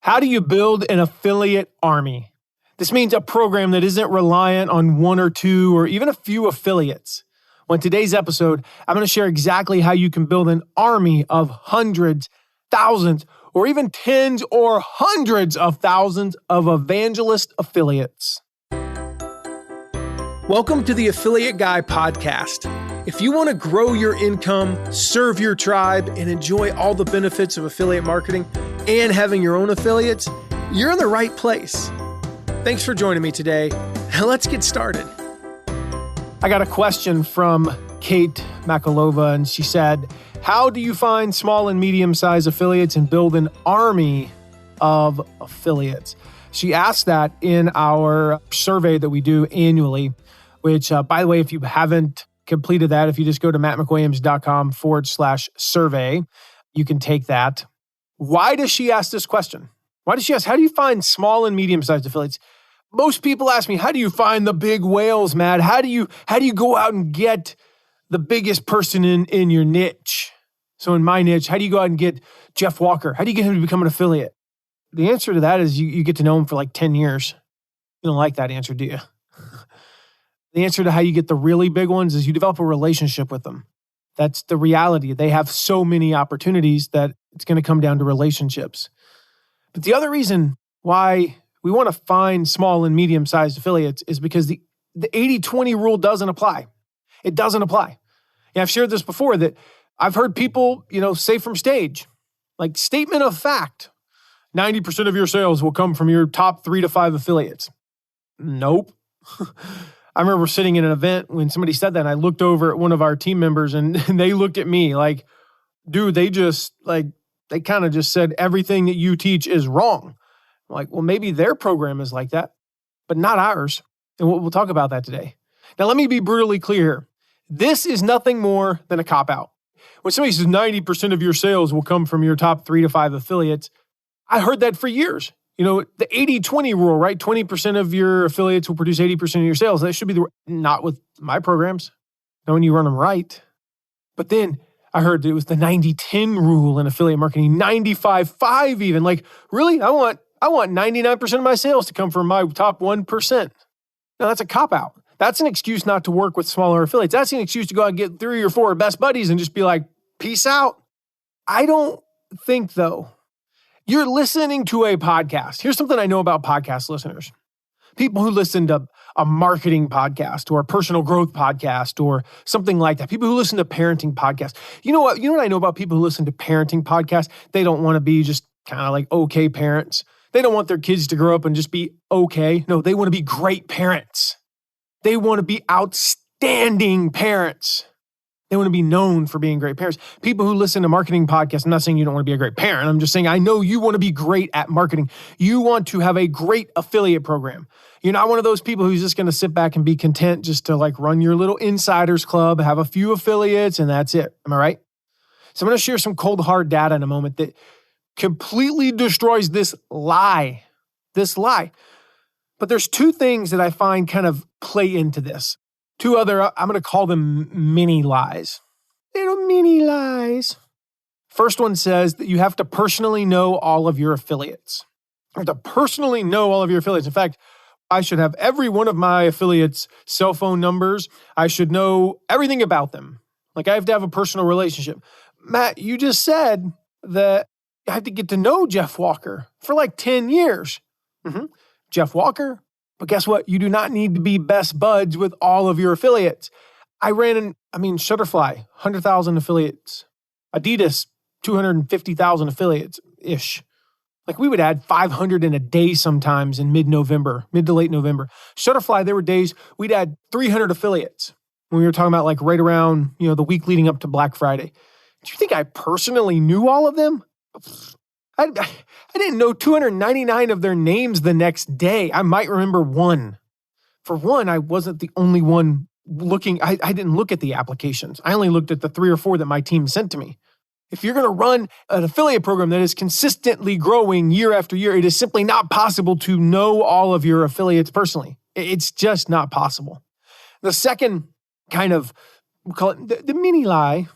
How do you build an affiliate army? This means a program that isn't reliant on one or two or even a few affiliates. Well, in today's episode, I'm going to share exactly how you can build an army of hundreds, thousands, or even tens or hundreds of thousands of evangelist affiliates. Welcome to the Affiliate Guy podcast. If you want to grow your income, serve your tribe, and enjoy all the benefits of affiliate marketing and having your own affiliates, you're in the right place. Thanks for joining me today. Let's get started. I got a question from Kate Makalova, and she said, how do you find small and medium-sized affiliates and build an army of affiliates? She asked that in our survey that we do annually, which, by the way, if you haven't completed that, if you just go to mattmcwilliams.com/survey, you can take that. Why does she ask this question? Why does she ask, how do you find small and medium-sized affiliates? Most people ask me, how do you find the big whales, Matt? How do you go out and get the biggest person in your niche? So in my niche, how do you go out and get Jeff Walker? How do you get him to become an affiliate? The answer to that is you get to know him for like 10 years. You don't like that answer, do you? The answer to how you get the really big ones is you develop a relationship with them. That's the reality. They have so many opportunities that it's going to come down to relationships. But the other reason why we want to find small and medium-sized affiliates is because the 80-20 rule doesn't apply. It doesn't apply. Yeah, I've shared this before that I've heard people, say from stage, like statement of fact, 90% of your sales will come from your top 3 to 5 affiliates. Nope. I remember sitting in an event when somebody said that, and I looked over at one of our team members, and they looked at me like, dude, they kind of just said everything that you teach is wrong. I'm like, well, maybe their program is like that, but not ours. And we'll talk about that today. Now, let me be brutally clear here. This is nothing more than a cop-out. When somebody says 90% of your sales will come from your top 3 to 5 affiliates, I heard that for years. The 80-20 rule, right? 20% of your affiliates will produce 80% of your sales. That should be not with my programs, not when you run them right. But then I heard that it was the 90-10 rule in affiliate marketing, 95-5 even. Like, really? I want 99% of my sales to come from my top 1%. Now, that's a cop-out. That's an excuse not to work with smaller affiliates. That's an excuse to go out and get 3 or 4 best buddies and just be like, peace out. I don't think, though, you're listening to a podcast. Here's something I know about podcast listeners. People who listen to a marketing podcast or a personal growth podcast or something like that. People who listen to parenting podcasts. You know what I know about people who listen to parenting podcasts? They don't want to be just kind of like okay parents. They don't want their kids to grow up and just be okay. No, they want to be great parents. They want to be outstanding parents. They want to be known for being great parents. People who listen to marketing podcasts, I'm not saying you don't want to be a great parent. I'm just saying I know you want to be great at marketing. You want to have a great affiliate program. You're not one of those people who's just going to sit back and be content just to like run your little insiders club, have a few affiliates, and that's it. Am I right? So I'm going to share some cold hard data in a moment that completely destroys this lie. But there's 2 things that I find kind of play into this. 2 other, I'm going to call them mini lies. Little mini lies. First one says that you have to personally know all of your affiliates. You have to personally know all of your affiliates. In fact, I should have every one of my affiliates' cell phone numbers. I should know everything about them. Like I have to have a personal relationship. Matt, you just said that I have to get to know Jeff Walker for like 10 years. Jeff Walker. But guess what? You do not need to be best buds with all of your affiliates. Shutterfly, 100,000 affiliates. Adidas, 250,000 affiliates-ish. Like we would add 500 in a day sometimes in mid to late November. Shutterfly, there were days we'd add 300 affiliates when we were talking about like right around, the week leading up to Black Friday. Do you think I personally knew all of them? I didn't know 299 of their names the next day. I might remember one. For one, I wasn't the only one looking. I didn't look at the applications. I only looked at the 3 or 4 that my team sent to me. If you're going to run an affiliate program that is consistently growing year after year, it is simply not possible to know all of your affiliates personally. It's just not possible. The second kind of, we'll call it the mini lie,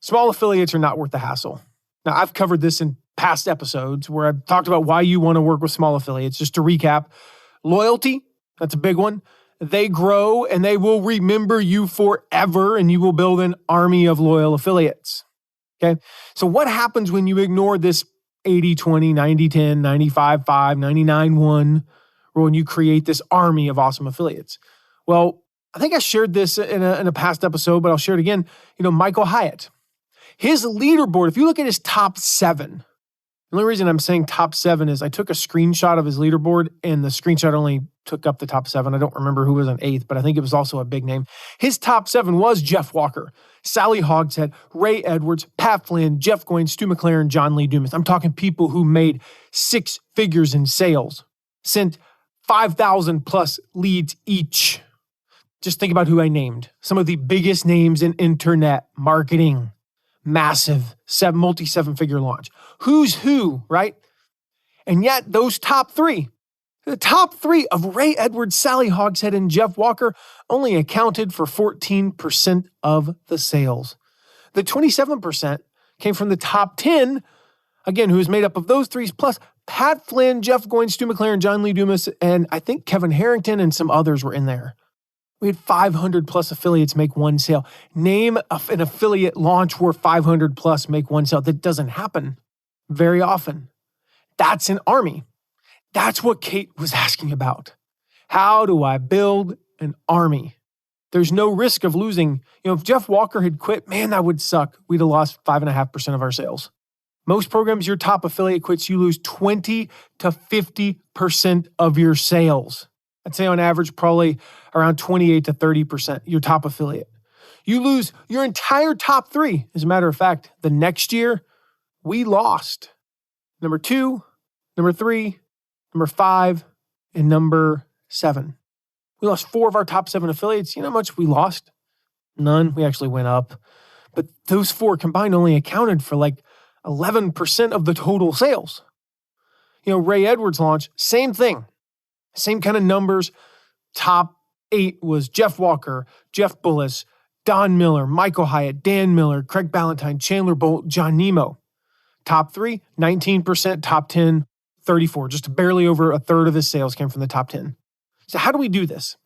small affiliates are not worth the hassle. Now, I've covered this in past episodes where I've talked about why you want to work with small affiliates. Just to recap, loyalty, that's a big one. They grow and they will remember you forever, and you will build an army of loyal affiliates. Okay. So what happens when you ignore this 80-20, 90-10, 95-5, 99-1 rule and you create this army of awesome affiliates? Well, I think I shared this in a past episode, but I'll share it again. Michael Hyatt, his leaderboard, if you look at his top 7, the only reason I'm saying top 7 is I took a screenshot of his leaderboard and the screenshot only took up the top 7. I don't remember who was on 8th, but I think it was also a big name. His top 7 was Jeff Walker, Sally Hogshead, Ray Edwards, Pat Flynn, Jeff Goins, Stu McLaren, John Lee Dumas. I'm talking people who made 6 figures in sales, sent 5,000 plus leads each. Just think about who I named. Some of the biggest names in internet marketing. Massive, multi-7-figure launch. Who's who, right? And yet those top 3, the top 3 of Ray Edwards, Sally Hogshead, and Jeff Walker only accounted for 14% of the sales. The 27% came from the top 10, again, who was made up of those 3 plus Pat Flynn, Jeff Goins, Stu McLaren, John Lee Dumas, and I think Kevin Harrington and some others were in there. We had 500 plus affiliates make one sale. Name an affiliate launch where 500 plus make one sale. That doesn't happen very often. That's an army. That's what Kate was asking about. How do I build an army? There's no risk of losing. If Jeff Walker had quit, man, that would suck. We'd have lost 5.5% of our sales. Most programs, your top affiliate quits, you lose 20 to 50% of your sales. I'd say on average, probably around 28 to 30%, your top affiliate. You lose your entire top 3. As a matter of fact, the next year, we lost number 2, number 3, number 5, and number 7. We lost 4 of our top 7 affiliates. You know how much we lost? None. We actually went up. But those 4 combined only accounted for like 11% of the total sales. Ray Edwards launch, same thing. Same kind of numbers. Top 8 was Jeff Walker, Jeff Bullis, Don Miller, Michael Hyatt, Dan Miller, Craig Ballantyne, Chandler Bolt, John Nemo. Top 3, 19%, top 10, 34. Just barely over a third of his sales came from the top 10. So how do we do this?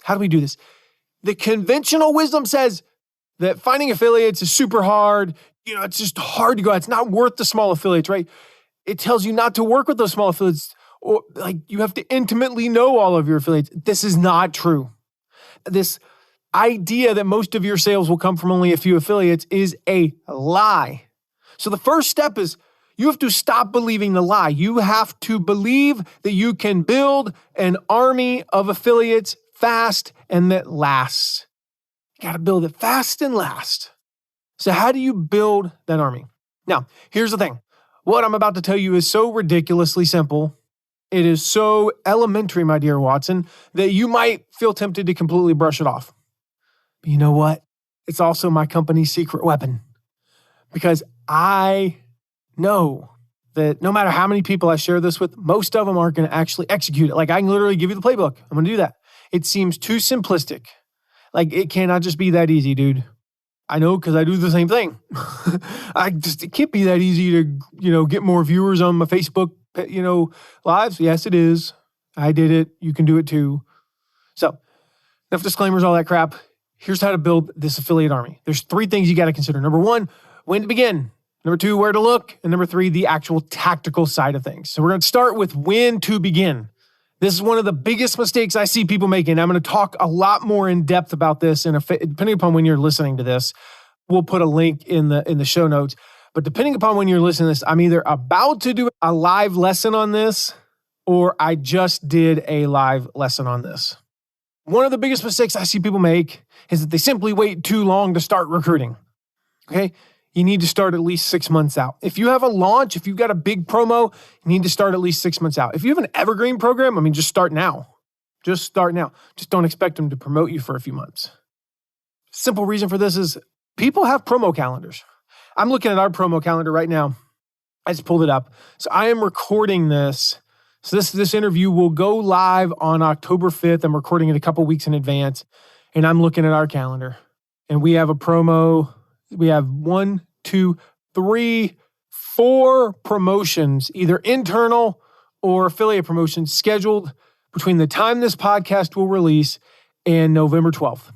The conventional wisdom says that finding affiliates is super hard. It's just hard to go out. It's not worth the small affiliates, right? It tells you not to work with those small affiliates. Or you have to intimately know all of your affiliates. This is not true. This idea that most of your sales will come from only a few affiliates is a lie. So the first step is you have to stop believing the lie. You have to believe that you can build an army of affiliates fast and that lasts. You got to build it fast and last. So how do you build that army? Now, here's the thing. What I'm about to tell you is so ridiculously simple. It is so elementary, my dear Watson, that you might feel tempted to completely brush it off. But you know what? It's also my company's secret weapon. Because I know that no matter how many people I share this with, most of them aren't going to actually execute it. I can literally give you the playbook. I'm going to do that. It seems too simplistic. It cannot just be that easy, dude. I know because I do the same thing. It can't be that easy to, get more viewers on my Facebook lives. Yes, it is. I did it. You can do it too. So enough disclaimers, all that crap. Here's how to build this affiliate army. There's 3 things you got to consider. Number 1, when to begin. Number 2, where to look. And number 3, the actual tactical side of things. So we're going to start with when to begin. This is one of the biggest mistakes I see people making. I'm going to talk a lot more in depth about this, depending upon when you're listening to this. We'll put a link in the show notes. But depending upon when you're listening to this, I'm either about to do a live lesson on this or I just did a live lesson on this. One of the biggest mistakes I see people make is that they simply wait too long to start recruiting. Okay? You need to start at least 6 months out. If you have a launch, if you've got a big promo, you need to start at least 6 months out. If you have an evergreen program, just start now. Just start now. Just don't expect them to promote you for a few months. Simple reason for this is people have promo calendars. I'm looking at our promo calendar right now. I just pulled it up. So I am recording this. So this interview will go live on October 5th. I'm recording it a couple weeks in advance. And I'm looking at our calendar. And we have a promo. We have 1, 2, 3 4 promotions, either internal or affiliate promotions, scheduled between the time this podcast will release and November 12th.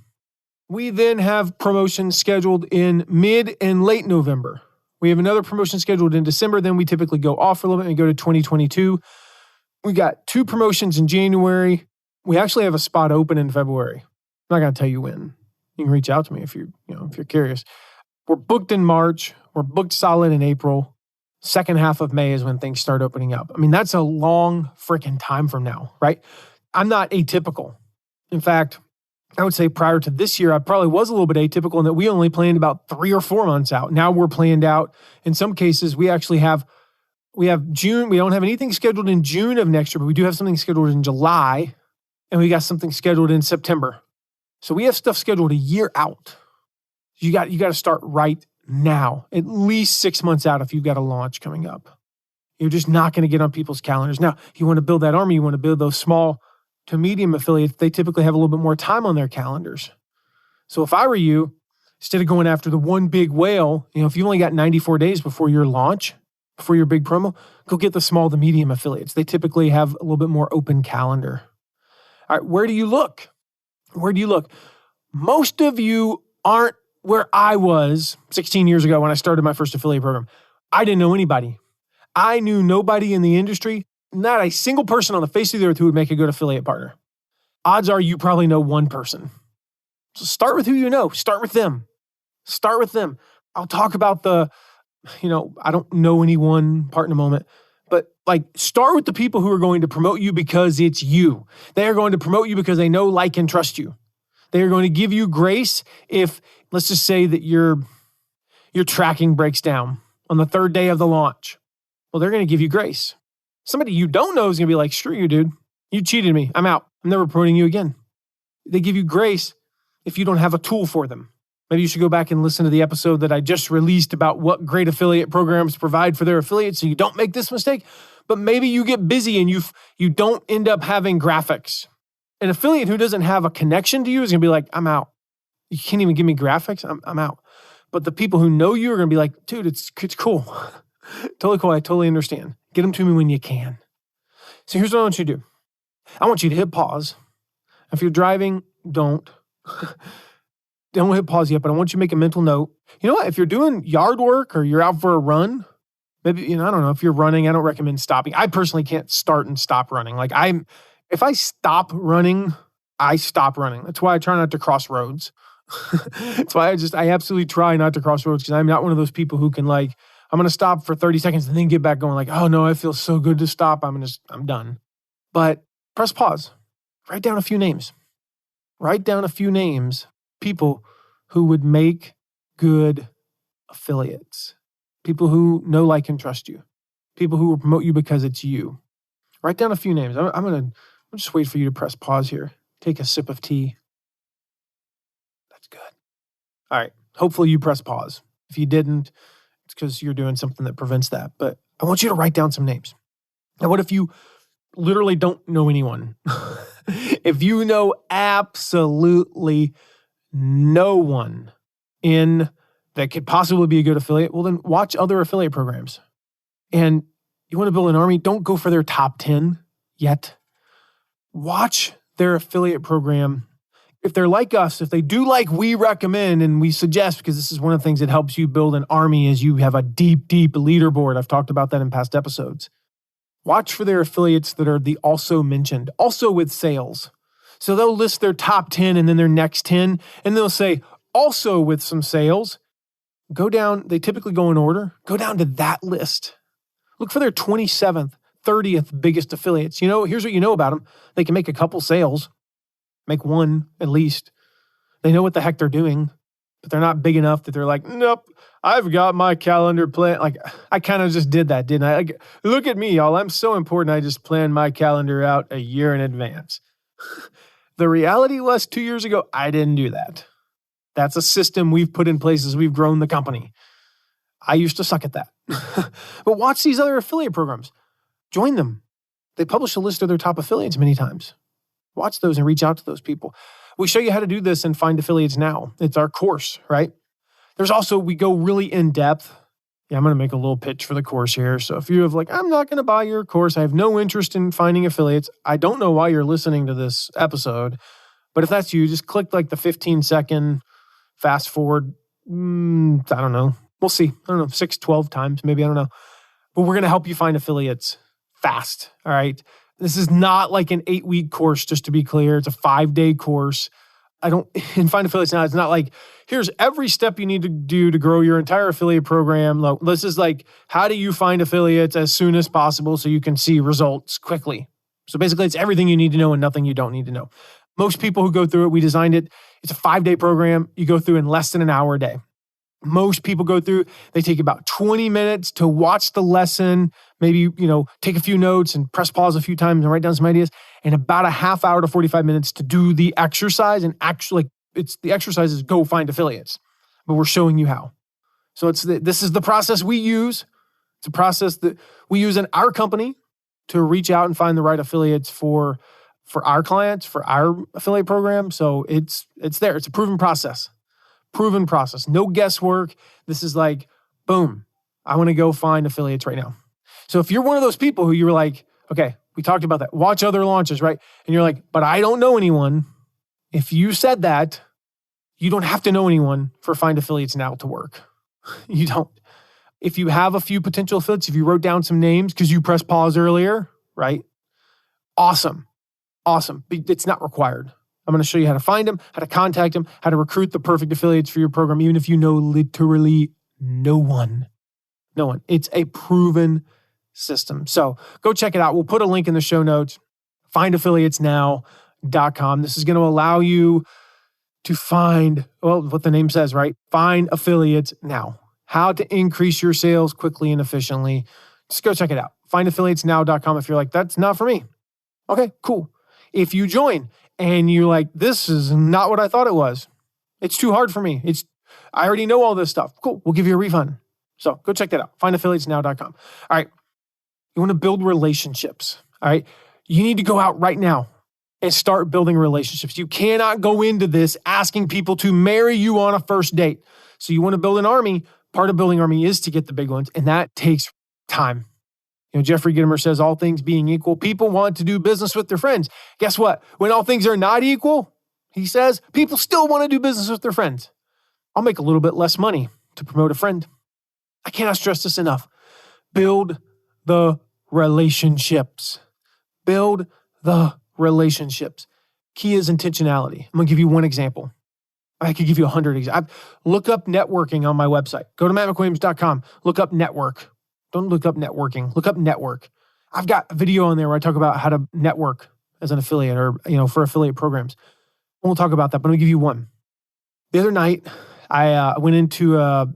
We then have promotions scheduled in mid and late November. We have another promotion scheduled in December. Then we typically go off for a little bit and go to 2022. We got 2 promotions in January. We actually have a spot open in February. I'm not going to tell you when. You can reach out to me if you're curious. We're booked in March. We're booked solid in April. Second half of May is when things start opening up. I mean, that's a long freaking time from now, right? I'm not atypical. In fact, I would say prior to this year, I probably was a little bit atypical in that we only planned about 3 or 4 months out. Now we're planned out. In some cases, we actually have June. We don't have anything scheduled in June of next year, but we do have something scheduled in July, and we got something scheduled in September. So we have stuff scheduled a year out. You got to start right now, at least 6 months out if you've got a launch coming up. You're just not going to get on people's calendars. Now, you want to build that army, you want to build those small to medium affiliates, they typically have a little bit more time on their calendars. So if I were you, instead of going after the one big whale, if you only got 94 days before your launch, before your big promo, go get the small to medium affiliates. They typically have a little bit more open calendar. All right, where do you look? Where do you look? Most of you aren't where I was 16 years ago when I started my first affiliate program. I didn't know anybody. I knew nobody in the industry, not a single person on the face of the earth who would make a good affiliate partner. Odds are you probably know one person. So start with who you know. Start with them. Start with them. I'll talk about I don't know anyone part in a moment, but start with the people who are going to promote you because it's you. They are going to promote you because they know, like, and trust you. They are going to give you grace if, let's just say that your tracking breaks down on the 3rd day of the launch. Well, they're going to give you grace. Somebody you don't know is going to be like, screw you, dude. You cheated me. I'm out. I'm never promoting you again. They give you grace if you don't have a tool for them. Maybe you should go back and listen to the episode that I just released about what great affiliate programs provide for their affiliates so you don't make this mistake. But maybe you get busy and you don't end up having graphics. An affiliate who doesn't have a connection to you is going to be like, I'm out. You can't even give me graphics? I'm out. But the people who know you are going to be like, dude, it's cool. Totally cool. I totally understand. Get them to me when you can. So here's what I want you to do. I want you to hit pause. If you're driving, don't hit pause yet, but I want you to make a mental note. You know what? If you're doing yard work or you're out for a run, maybe, I don't know, if you're running, I don't recommend stopping. I personally can't start and stop running. If I stop running, I stop running. That's why I try not to cross roads. That's why I absolutely try not to cross roads because I'm not one of those people who can I'm going to stop for 30 seconds and then get back going oh no, I feel so good to stop. I'm done. But press pause. Write down a few names. Write down a few names. People who would make good affiliates. People who know, like, and trust you. People who will promote you because it's you. Write down a few names. I'll just wait for you to press pause here. Take a sip of tea. That's good. All right. Hopefully you press pause. If you didn't, it's because you're doing something that prevents that. But I want you to write down some names. Now, what if you literally don't know anyone? If you know absolutely no one that could possibly be a good affiliate, well, then watch other affiliate programs. And you want to build an army, don't go for their top 10 yet. Watch their affiliate program. If they're like us, if they do like we recommend and we suggest, because this is one of the things that helps you build an army is you have a deep, deep leaderboard. I've talked about that in past episodes. Watch for their affiliates that are the also mentioned, also with sales. So they'll list their top 10 and then their next 10, and they'll say, also with some sales. Go down, they typically go in order. Go down to that list. Look for their 27th, 30th biggest affiliates. Here's what you know about them. They can make a couple sales, make one at least. They know what the heck they're doing, but they're not big enough that they're like, nope, I've got my calendar planned. I kind of just did that, didn't I? Look at me, y'all. I'm so important. I just planned my calendar out a year in advance. The reality was 2 years ago, I didn't do that. That's a system we've put in place as we've grown the company. I used to suck at that. But watch these other affiliate programs. Join them. They publish a list of their top affiliates many times. Watch those and reach out to those people. We show you how to do this and find affiliates now. It's our course, right? There's also, we go really in depth Yeah, I'm going to make a little pitch for the course here. So if you have like, I'm not going to buy your course, I have no interest in finding affiliates. I don't know why you're listening to this episode, but if that's you, just click like the 15-second fast forward. I don't know. We'll see. I don't know, 6, 12 times, maybe. I don't know. But we're going to help you find affiliates fast. All right. This is not like an 8-week course, just to be clear. It's a 5-day course. In Find Affiliates Now, it's not like, here's every step you need to do to grow your entire affiliate program. This is like, how do you find affiliates as soon as possible so you can see results quickly? So basically, it's everything you need to know and nothing you don't need to know. Most people who go through it, we designed it. It's a 5-day program. You go through in less than an hour a day. Most people go through, they take about 20 minutes to watch the lesson, maybe, take a few notes and press pause a few times and write down some ideas, and about a half hour to 45 minutes to do the exercise. And actually, the exercise is go find affiliates, but we're showing you how. So this is the process we use. It's a process that we use in our company to reach out and find the right affiliates for our clients, for our affiliate program. So it's there. It's a proven process. No guesswork. This is like, boom, I want to go find affiliates right now. So if you're one of those people who you're like, okay, we talked about that, watch other launches, right? And you're like, but I don't know anyone. If you said that, you don't have to know anyone for Find Affiliates Now to work. You don't. If you have a few potential affiliates, if you wrote down some names because you pressed pause earlier, right? Awesome. But it's not required. I'm going to show you how to find them, how to contact them, how to recruit the perfect affiliates for your program, even if you know literally no one. It's a proven system. So go check it out. We'll put a link in the show notes, findaffiliatesnow.com. This is going to allow you to find, what the name says, right? Find affiliates now. How to increase your sales quickly and efficiently. Just go check it out. Findaffiliatesnow.com if you're like, that's not for me. Okay, cool. If you join and you're like, this is not what I thought it was. It's too hard for me. I already know all this stuff. Cool. We'll give you a refund. So go check that out. Findaffiliatesnow.com. All right. You want to build relationships. All right. You need to go out right now and start building relationships. You cannot go into this asking people to marry you on a first date. So you want to build an army. Part of building an army is to get the big ones, and that takes time. Jeffrey Gitomer says, all things being equal, people want to do business with their friends. Guess what? When all things are not equal, he says, people still want to do business with their friends. I'll make a little bit less money to promote a friend. I cannot stress this enough. Build the relationships. Build the relationships. Key is intentionality. I'm going to give you one example. I could give you 100 examples. Look up networking on my website. Go to mattmcwilliams.com. Look up network. Don't look up networking. Look up network. I've got a video on there where I talk about how to network as an affiliate or, for affiliate programs. We'll talk about that, but let me give you one. The other night, I went into a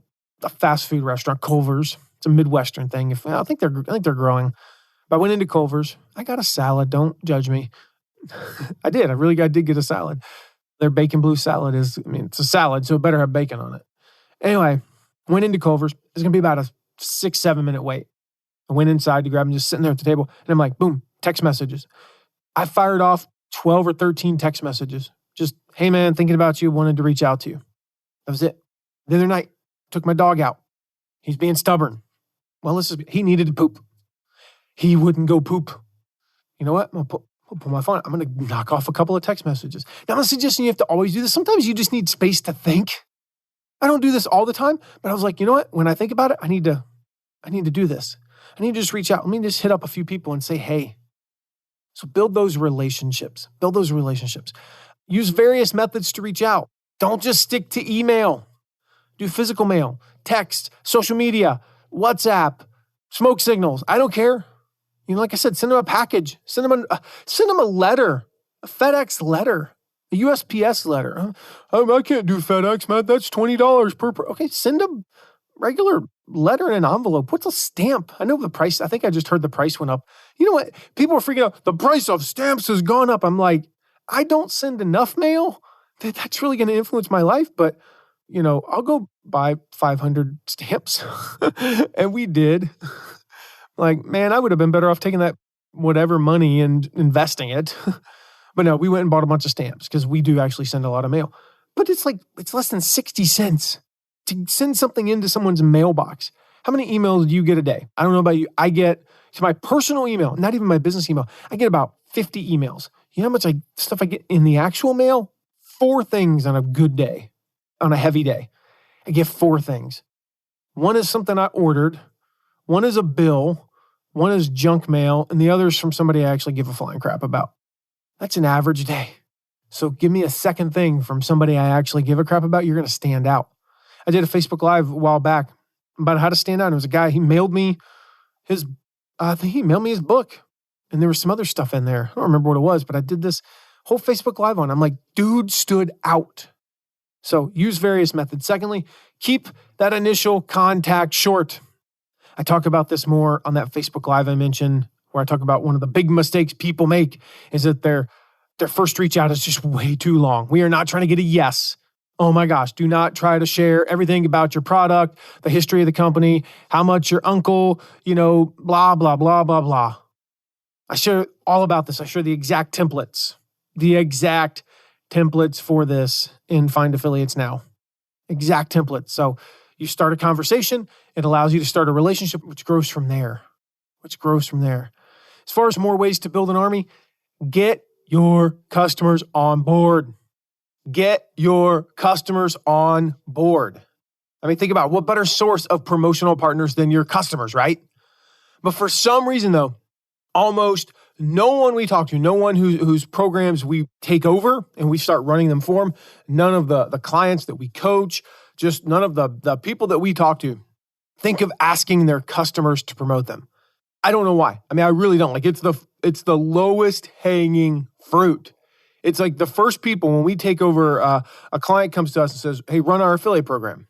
fast food restaurant, Culver's. It's a Midwestern thing. I think they're growing. But I went into Culver's. I got a salad. Don't judge me. I did. I did get a salad. Their bacon blue salad it's a salad, so it better have bacon on it. Anyway, went into Culver's. It's going to be about a 6-7 minute wait. I went inside to grab him, just sitting there at the table. And I'm like, boom, text messages. I fired off 12 or 13 text messages. Just, hey man, thinking about you, wanted to reach out to you. That was it. The other night, took my dog out. He's being stubborn. Well, he needed to poop. He wouldn't go poop. You know what? I'll pull my phone out. I'm going to knock off a couple of text messages. Now, I'm not suggesting you have to always do this. Sometimes you just need space to think. I don't do this all the time, but I was like, you know what? When I think about it, I need to do this. I need to just reach out. Let me just hit up a few people and say, hey. So build those relationships. Use various methods to reach out. Don't just stick to email. Do physical mail, text, social media, WhatsApp, smoke signals. I don't care. Like I said, send them a package. Send them a letter, a FedEx letter, a USPS letter. I can't do FedEx, Matt. That's $20 per. Okay, send a regular letter in an envelope. What's a stamp? I know the price. I think I just heard the price went up. You know what? People are freaking out. The price of stamps has gone up. I'm like, I don't send enough mail that's really going to influence my life. But, I'll go buy 500 stamps. And we did. Like, man, I would have been better off taking that whatever money and investing it. But no, we went and bought a bunch of stamps because we do actually send a lot of mail. But it's less than 60 cents to send something into someone's mailbox. How many emails do you get a day? I don't know about you. I get to my personal email, not even my business email. I get about 50 emails. You know how much stuff I get in the actual mail? 4 things on a good day, on a heavy day. I get 4 things. One is something I ordered. One is a bill. One is junk mail. And the other is from somebody I actually give a flying crap about. That's an average day. So give me a second thing from somebody I actually give a crap about, you're going to stand out. I did a Facebook Live a while back about how to stand out. It was a guy, he mailed me his book. And there was some other stuff in there. I don't remember what it was, but I did this whole Facebook Live on. I'm like, dude stood out. So use various methods. Secondly, keep that initial contact short. I talk about this more on that Facebook Live I mentioned, where I talk about one of the big mistakes people make is that their first reach out is just way too long. We are not trying to get a yes. Oh my gosh, do not try to share everything about your product, the history of the company, how much your uncle, blah, blah, blah, blah, blah. I share all about this. I share the exact templates for this in Find Affiliates Now. Exact templates. So you start a conversation. It allows you to start a relationship, which grows from there. As far as more ways to build an army, get your customers on board. Get your customers on board. I mean, think about what better source of promotional partners than your customers, right? But for some reason, though, almost no one we talk to, no one whose programs we take over and we start running them for them, none of the clients that we coach, just none of the people that we talk to think of asking their customers to promote them. I don't know why. I mean, I really don't. Like, it's the lowest hanging fruit. It's like the first people, when we take over, a client comes to us and says, hey, run our affiliate program.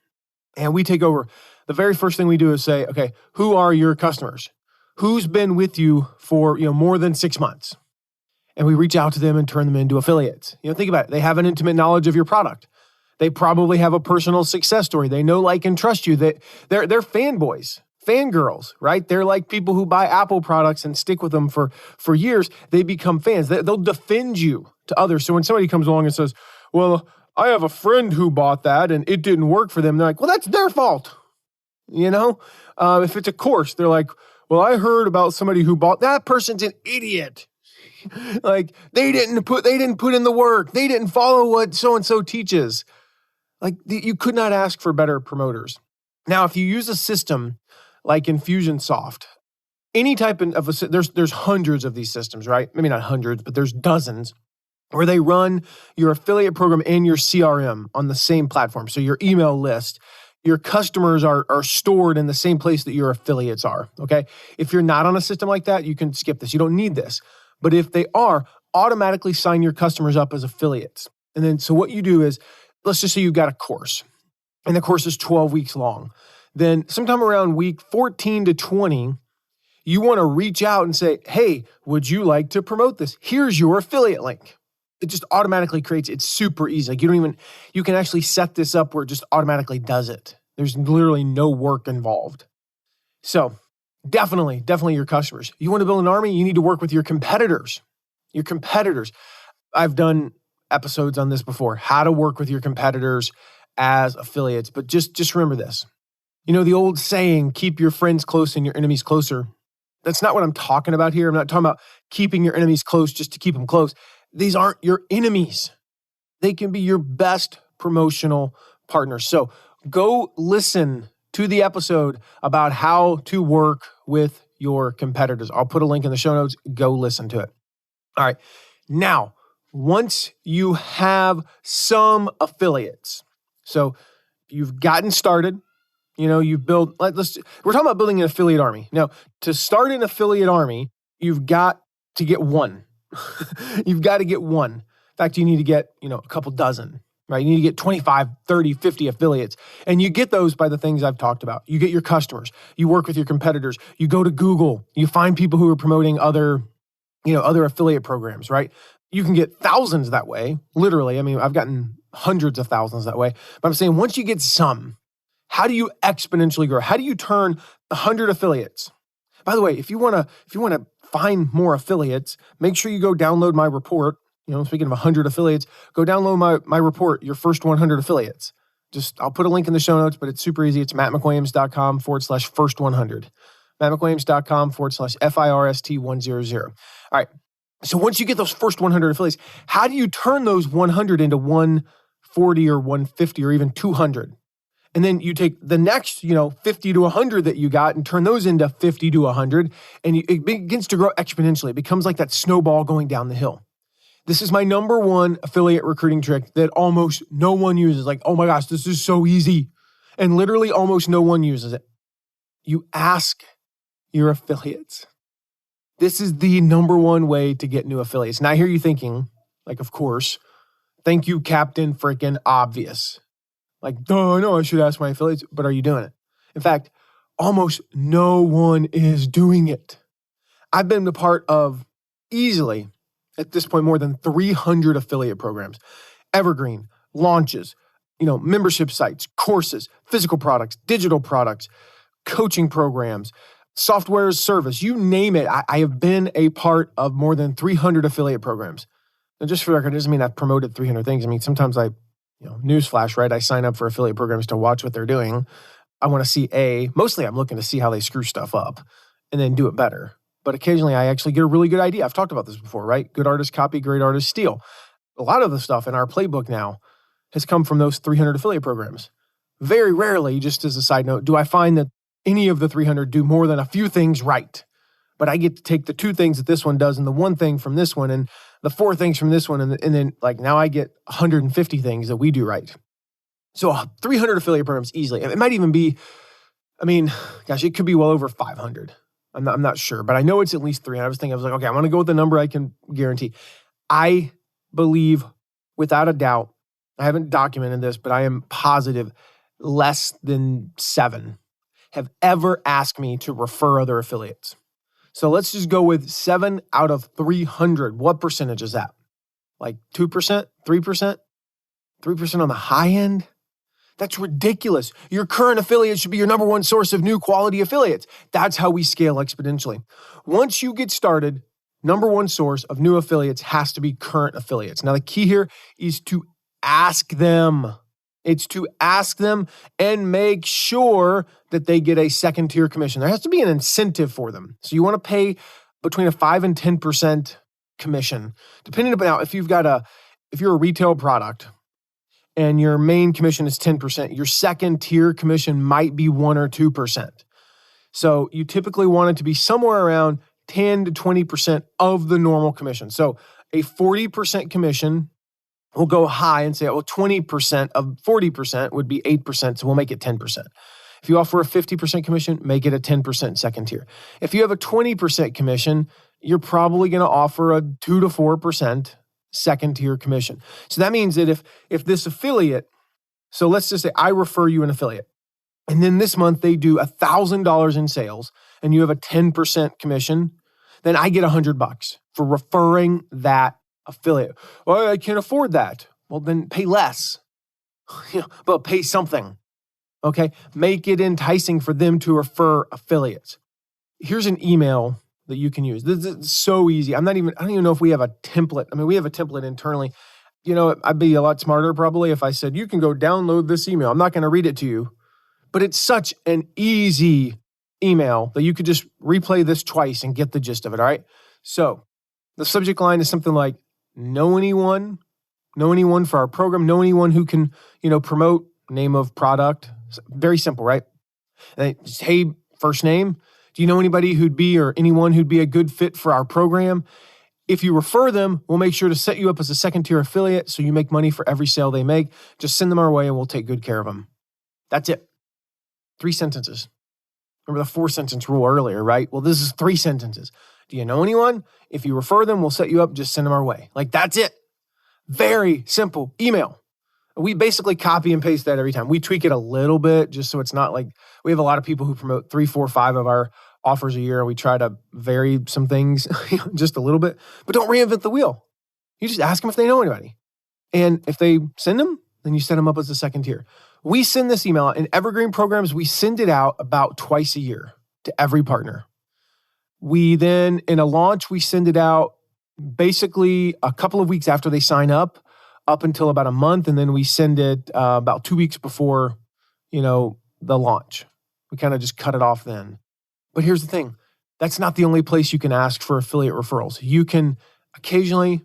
And we take over. The very first thing we do is say, okay, who are your customers? Who's been with you for more than 6 months? And we reach out to them and turn them into affiliates. Think about it. They have an intimate knowledge of your product. They probably have a personal success story. They know, like, and trust you. They're fanboys, fangirls, right? They're like people who buy Apple products and stick with them for years. They become fans. They'll defend you to others. So when somebody comes along and says, well, I have a friend who bought that and it didn't work for them, they're like, well, that's their fault. If it's a course, they're like, well, I heard about somebody who bought that person's an idiot. Like, they didn't put in the work. They didn't follow what so-and-so teaches. Like, you could not ask for better promoters. Now, if you use a system like Infusionsoft, any type of there's hundreds of these systems, right? Maybe not hundreds, but there's dozens where they run your affiliate program and your CRM on the same platform. So your email list, your customers are stored in the same place that your affiliates are, okay? If you're not on a system like that, you can skip this. You don't need this. But if they are, automatically sign your customers up as affiliates. And then, so what you do is, let's just say you've got a course, and the course is 12 weeks long. Then sometime around week 14 to 20, you want to reach out and say, hey, would you like to promote this? Here's your affiliate link. It just automatically creates, it's super easy. Like, you can actually set this up where it just automatically does it. There's literally no work involved. So definitely your customers. You want to build an army, you need to work with your competitors. I've done episodes on this before, how to work with your competitors as affiliates. But just remember this. The old saying, keep your friends close and your enemies closer. That's not what I'm talking about here. I'm not talking about keeping your enemies close just to keep them close. These aren't your enemies. They can be your best promotional partners. So go listen to the episode about how to work with your competitors. I'll put a link in the show notes. Go listen to it. All right. Now, once you have some affiliates, so you've gotten started, you've built, we're talking about building an affiliate army. Now, to start an affiliate army, you've got to get one. You've got to get one. In fact, you need to get, a couple dozen, right? You need to get 25, 30, 50 affiliates. And you get those by the things I've talked about. You get your customers. You work with your competitors. You go to Google. You find people who are promoting other affiliate programs, right? You can get thousands that way, literally. I mean, I've gotten hundreds of thousands that way. But I'm saying, once you get some, how do you exponentially grow? How do you turn 100 affiliates? By the way, if you want to find more affiliates, make sure you go download my report. Speaking of 100 affiliates, go download my report, your first 100 affiliates. I'll put a link in the show notes, but it's super easy. It's mattmcwilliams.com/first100. mattmcwilliams.com/FIRST100. All right. So once you get those first 100 affiliates, how do you turn those 100 into 140 or 150 or even 200? And then you take the next, 50 to 100 that you got and turn those into 50 to 100, and it begins to grow exponentially. It becomes like that snowball going down the hill. This is my number one affiliate recruiting trick that almost no one uses. Like, oh my gosh, this is so easy. And literally almost no one uses it. You ask your affiliates. This is the number one way to get new affiliates. Now I hear you thinking, like, of course, thank you, Captain Freaking Obvious. Like, duh, no, I should ask my affiliates, but are you doing it? In fact, almost no one is doing it. I've been a part of easily, at this point, more than 300 affiliate programs, evergreen, launches, membership sites, courses, physical products, digital products, coaching programs, software as service, you name it. I have been a part of more than 300 affiliate programs. And just for the record, it doesn't mean I've promoted 300 things. I mean, sometimes newsflash, right? I sign up for affiliate programs to watch what they're doing. I want to see mostly I'm looking to see how they screw stuff up and then do it better. But occasionally I actually get a really good idea. I've talked about this before, right? Good artists copy, great artists steal. A lot of the stuff in our playbook now has come from those 300 affiliate programs. Very rarely, just as a side note, do I find that any of the 300 do more than a few things right. But I get to take the 2 things that this one does and the 1 thing from this one and the 4 things from this one. And then now I get 150 things that we do right. So 300 affiliate programs easily. It might even be, it could be well over 500. I'm not sure, but I know it's at least 300. I was like, okay, I want to go with the number I can guarantee. I believe without a doubt, I haven't documented this, but I am positive less than 7 have ever asked me to refer other affiliates. So let's just go with 7 out of 300. What percentage is that? Like 2%, 3%, 3% on the high end? That's ridiculous. Your current affiliate should be your number one source of new quality affiliates. That's how we scale exponentially. Once you get started, number one source of new affiliates has to be current affiliates. Now, the key here is to ask them. It's to ask them and make sure that they get a second tier commission. There has to be an incentive for them. So you want to pay between a 5 and 10% commission, depending upon if you're a retail product and your main commission is 10%, your second tier commission might be 1 or 2%. So you typically want it to be somewhere around 10 to 20% of the normal commission. So a 40% commission, we'll go high and say, 20% of 40% would be 8%, so we'll make it 10%. If you offer a 50% commission, make it a 10% second tier. If you have a 20% commission, you're probably going to offer a 2 to 4% second tier commission. So that means that if this affiliate, so let's just say I refer you an affiliate, and then this month they do $1,000 in sales, and you have a 10% commission, then I get $100 for referring that affiliate. Well, I can't afford that. Well, then pay less, but pay something. Okay, make it enticing for them to refer affiliates. Here's an email that you can use. This is so easy. I don't even know if we have a template. We have a template internally. I'd be a lot smarter probably if I said, you can go download this email. I'm not going to read it to you, but it's such an easy email that you could just replay this twice and get the gist of it, all right? So the subject line is something like, know anyone for our program, know anyone who can, promote, name of product. Very simple, right? And just, hey, first name. Do you know anybody anyone who'd be a good fit for our program? If you refer them, we'll make sure to set you up as a second tier affiliate so you make money for every sale they make. Just send them our way and we'll take good care of them. That's it. 3 sentences. Remember the 4-sentence rule earlier, right? Well, this is 3 sentences. Do you know anyone? If you refer them, we'll set you up. Just send them our way. That's it. Very simple email. We basically copy and paste that every time. We tweak it a little bit just so it's not like we have a lot of people who promote 3, 4, 5 of our offers a year. We try to vary some things just a little bit, but don't reinvent the wheel. You just ask them if they know anybody. And if they send them, then you set them up as a second tier. We send this email out. In Evergreen programs, we send it out about twice a year to every partner. We then, in a launch, we send it out basically a couple of weeks after they sign up. up until about a month, and then we send it about 2 weeks before, the launch. We kind of just cut it off then. But here's the thing. That's not the only place you can ask for affiliate referrals. You can occasionally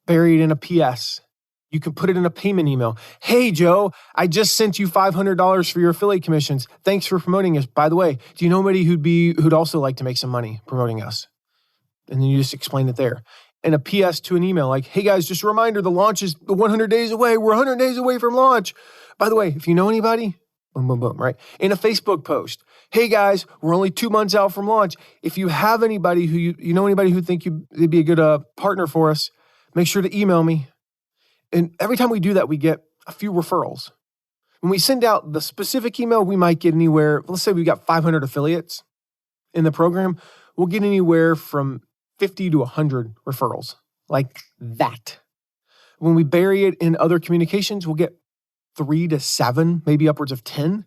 bury it in a PS. You can put it in a payment email. Hey, Joe, I just sent you $500 for your affiliate commissions. Thanks for promoting us. By the way, do you know anybody who'd also like to make some money promoting us? And then you just explain it there. And a PS to an email like, hey guys, just a reminder, the launch is 100 days away. We're 100 days away from launch. By the way, if you know anybody, boom, boom, boom, right? In a Facebook post, hey guys, we're only 2 months out from launch. If you have anybody who you know anybody who think they'd be a good partner for us, make sure to email me. And every time we do that, we get a few referrals. When we send out the specific email, we might get anywhere, let's say we got 500 affiliates in the program, we'll get anywhere from 50 to 100 referrals, like that. When we bury it in other communications, we'll get 3 to 7, maybe upwards of 10.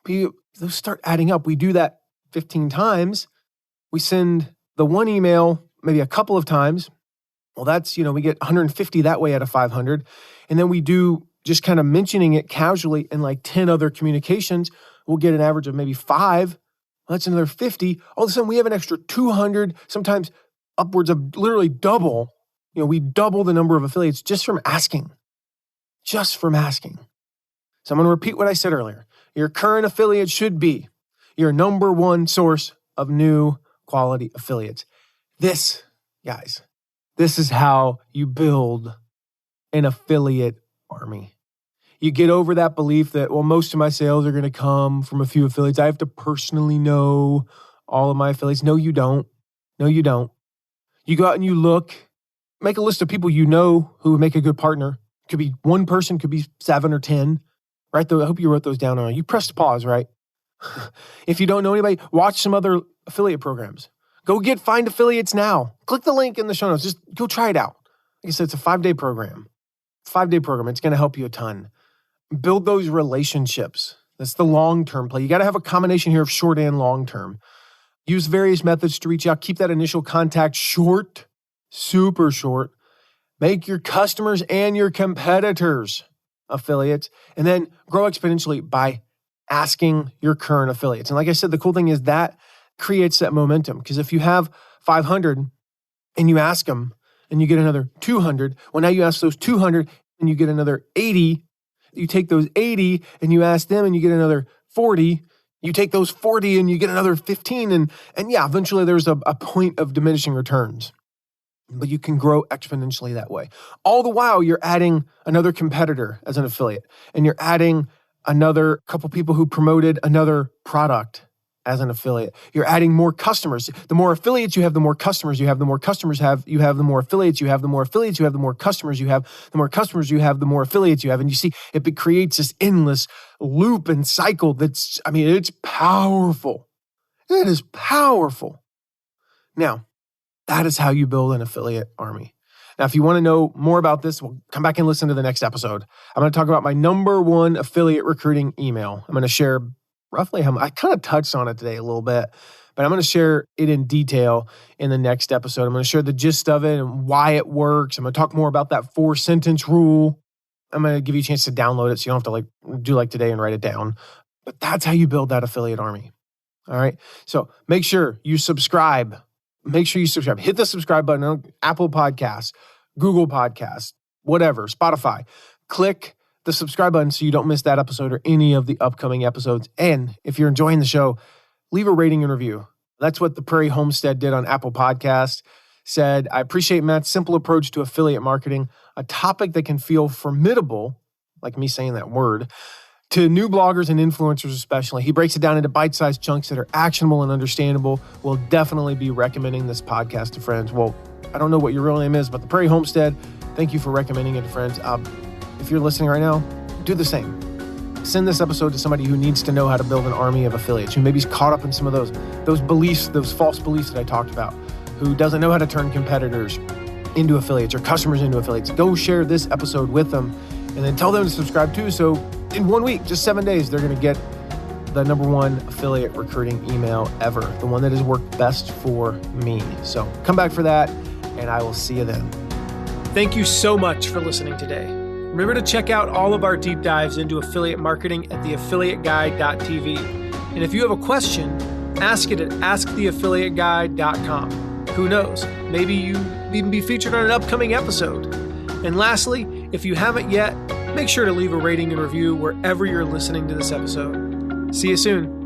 Those start adding up. We do that 15 times. We send the one email maybe a couple of times. Well, that's, we get 150 that way out of 500. And then we do just kind of mentioning it casually in like 10 other communications. We'll get an average of maybe 5. Well, that's another 50. All of a sudden, we have an extra 200, sometimes upwards of literally double. We double the number of affiliates just from asking. So I'm going to repeat what I said earlier. Your current affiliate should be your number one source of new quality affiliates. This, guys, this is how you build an affiliate army. You get over that belief that, well, most of my sales are going to come from a few affiliates. I have to personally know all of my affiliates. No, you don't. You go out and you look, make a list of people you know who would make a good partner. Could be one person, could be 7 or 10. Right? I hope you wrote those down. You pressed pause, right? If you don't know anybody, watch some other affiliate programs. Go find affiliates now. Click the link in the show notes. Just go try it out. Like I said, it's a 5-day program. It's going to help you a ton. Build those relationships. That's the long-term play. You got to have a combination here of short and long-term. Use various methods to reach out. Keep that initial contact short, super short. Make your customers and your competitors affiliates, and then grow exponentially by asking your current affiliates. And like I said, the cool thing is that creates that momentum, because if you have 500 and you ask them and you get another 200, well, now you ask those 200 and you get another 80. You take those 80 and you ask them and you get another 40. You take those 40 and you get another 15. And yeah, eventually there's a point of diminishing returns. But you can grow exponentially that way. All the while, you're adding another competitor as an affiliate, and you're adding another couple people who promoted another product as an affiliate. You're adding more customers. The more affiliates you have, the more customers you have. The more customers you have, the more affiliates you have. The more affiliates you have, the more customers you have. The more customers you have, the more affiliates you have. And you see, it creates this endless loop and cycle it's powerful. It is powerful. Now, that is how you build an affiliate army. Now, if you want to know more about this, we'll come back and listen to the next episode. I'm going to talk about my number one affiliate recruiting email. I'm going to share roughly I kind of touched on it today a little bit, but I'm going to share it in detail in the next episode. I'm going to share the gist of it and why it works. I'm going to talk more about that 4-sentence rule. I'm going to give you a chance to download it so you don't have to do like today and write it down. But that's how you build that affiliate army. All right. So make sure you subscribe. Hit the subscribe button on Apple Podcasts, Google Podcasts, whatever, Spotify. Click the subscribe button so you don't miss that episode or any of the upcoming episodes. And if you're enjoying the show, leave a rating and review. That's what the Prairie Homestead did on Apple Podcasts. Said, I appreciate Matt's simple approach to affiliate marketing, a topic that can feel formidable, like me saying that word, to new bloggers and influencers especially. He breaks it down into bite-sized chunks that are actionable and understandable. We'll definitely be recommending this podcast to friends. Well, I don't know what your real name is, but the Prairie Homestead, thank you for recommending it to friends. If you're listening right now, do the same. Send this episode to somebody who needs to know how to build an army of affiliates, who maybe is caught up in some of those beliefs, those false beliefs that I talked about, who doesn't know how to turn competitors into affiliates or customers into affiliates. Go share this episode with them and then tell them to subscribe too. So in 1 week, just 7 days, they're going to get the number one affiliate recruiting email ever, the one that has worked best for me. So come back for that, and I will see you then. Thank you so much for listening today. Remember to check out all of our deep dives into affiliate marketing at theaffiliateguide.tv. And if you have a question, ask it at asktheaffiliateguide.com. Who knows? Maybe you even be featured on an upcoming episode. And lastly, if you haven't yet, make sure to leave a rating and review wherever you're listening to this episode. See you soon.